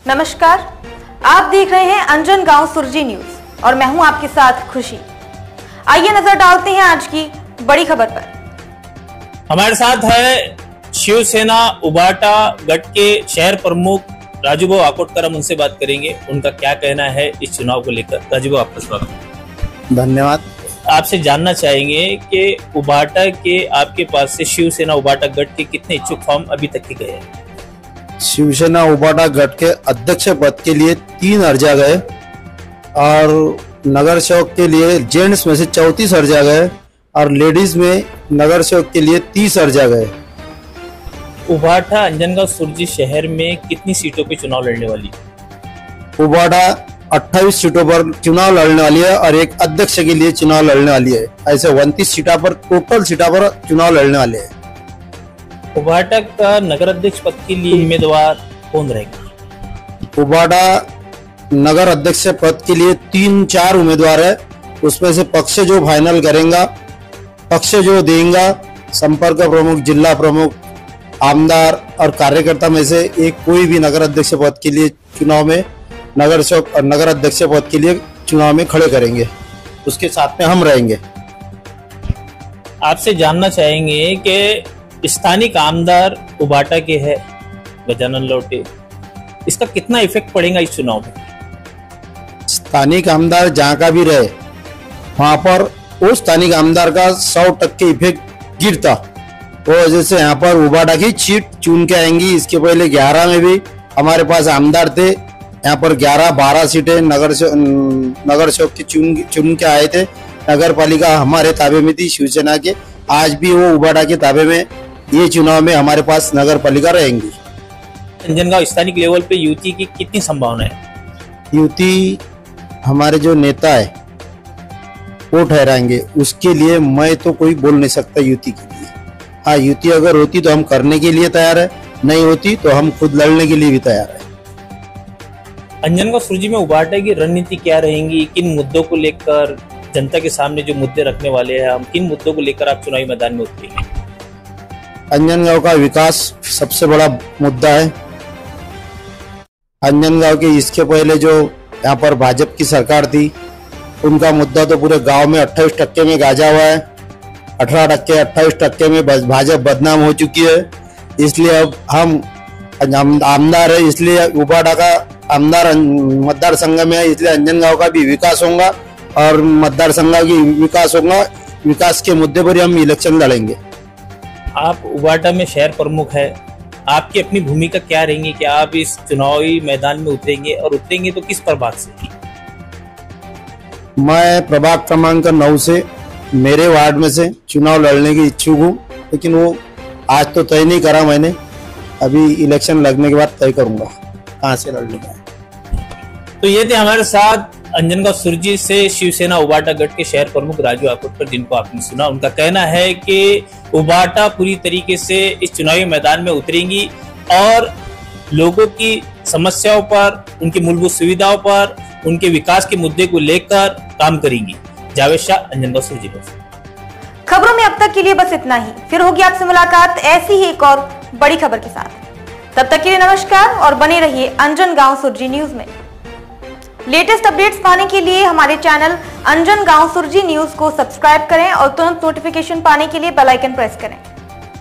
नमस्कार, आप देख रहे हैं अंजन गांव सुरजी न्यूज और मैं हूं आपके साथ खुशी। आइए नजर डालते हैं आज की बड़ी खबर पर। हमारे साथ है शिवसेना उबाटा गट के शहर प्रमुख राजू भाऊ आकोटकर। हम उनसे बात करेंगे, उनका क्या कहना है इस चुनाव को लेकर। राजू भाऊ, आपका स्वागत। धन्यवाद। आपसे जानना चाहेंगे कि उबाटा के आपके पास से शिवसेना उबाटा गट के कितने इच्छुक फॉर्म अभी तक के गए हैं? शिवसेना उबाटा गट के अध्यक्ष पद के लिए 3 अर्जा गए और नगर सेवक के लिए जेंट्स में से 34 अर्जा गए और लेडीज में नगर सेवक के लिए 30 अर्जा गए। उबाटा अंजनगांव सुरजी शहर में कितनी सीटों पे चुनाव लड़ने वाली है? उबाटा 28 सीटों पर चुनाव लड़ने वाली है और एक अध्यक्ष के लिए चुनाव लड़ने वाली है। ऐसे 29 सीटा पर टोटल सीटा पर चुनाव लड़ने वाले हैं। उबाटा का नगर अध्यक्ष पद के लिए उम्मीदवार कौन रहेगा? उबाटा नगर अध्यक्ष पद के लिए 3-4 उम्मीदवार है। उसमें से पक्ष जो फाइनल करेगा, पक्ष जो देगा, संपर्क प्रमुख, जिला प्रमुख, आमदार और कार्यकर्ता में से एक कोई भी नगर अध्यक्ष पद के लिए चुनाव में नगर सेवक और नगर अध्यक्ष पद के लिए चुनाव में खड़े करेंगे। उसके साथ में हम रहेंगे। आपसे जानना चाहेंगे कि स्थानिक आमदार उबाटा के है गजानन लौटे, इसका कितना इफेक्ट पड़ेगा इस चुनाव में? स्थानिक आमदार जहाँ का भी रहे वहां पर वो स्थानिक आमदार का 100% इफेक्ट गिरता। वो जैसे यहाँ पर उबाटा की सीट चुन के आएंगी। इसके पहले 11 में भी हमारे पास आमदार थे। यहाँ पर 11-12 सीटें नगर सेवक के चुन के आए थे। नगर पालिका हमारे ताबे में थी शिवसेना के। आज भी वो उबाटा के ताबे में ये चुनाव में हमारे पास नगर पालिका रहेंगी। अंजनगांव स्थानिक लेवल पे युति की कितनी संभावना है? युति हमारे जो नेता है वो ठहराएंगे। उसके लिए मैं तो कोई बोल नहीं सकता युति के लिए। हाँ, युति अगर होती तो हम करने के लिए तैयार है, नहीं होती तो हम खुद लड़ने के लिए भी तैयार है। अंजनगांव सुरजी में उबाटा की रणनीति क्या रहेंगी? किन मुद्दों को लेकर जनता के सामने जो मुद्दे रखने वाले हैं, हम किन मुद्दों को लेकर आप चुनावी मैदान में उतरेंगे? अंजनगांव का विकास सबसे बड़ा मुद्दा है। अंजनगांव के इसके पहले जो यहाँ पर भाजपा की सरकार थी उनका मुद्दा तो पूरे गांव में 28% में गाजा हुआ है। 28% में भाजपा बदनाम हो चुकी है। इसलिए अब हम आमदार है, इसलिए उबाटा का आमदार मतदार संघ में है, इसलिए अंजनगांव का भी विकास होगा और मतदार संघ की विकास होगा। विकास के मुद्दे पर ही हम इलेक्शन लड़ेंगे। आप उबाटा में शहर प्रमुख है, आपकी अपनी भूमिका क्या रहेंगी कि आप इस चुनावी मैदान में उतरेंगे और उतरेंगे तो किस प्रभाग से? मैं प्रभाग क्रमांक 9 से मेरे वार्ड में से चुनाव लड़ने की इच्छुक हूँ, लेकिन वो आज तो तय नहीं करा मैंने। अभी इलेक्शन लगने के बाद तय करूंगा कहाँ से लड़ने का। तो ये थे हमारे साथ अंजनगांव सुरजी से शिवसेना उबाटा गट के शहर प्रमुख राजू आकोटकर, जिनको आपने सुना। उनका कहना है कि उबाटा पूरी तरीके से इस चुनावी मैदान में उतरेंगी और लोगों की समस्याओं पर, उनकी मूलभूत सुविधाओं पर, उनके विकास के मुद्दे को लेकर काम करेंगी। जावेद शाह, अंजनगांव सुरजी। खबरों में अब तक के लिए बस इतना ही। फिर होगी आपसे मुलाकात ऐसी ही एक और बड़ी खबर के साथ। तब तक के लिए नमस्कार और बने रहिए अंजनगांव सुरजी न्यूज में। लेटेस्ट अपडेट्स पाने के लिए हमारे चैनल अंजनगांव सुरजी न्यूज को सब्सक्राइब करें और तुरंत नोटिफिकेशन पाने के लिए बेल आइकन प्रेस करें।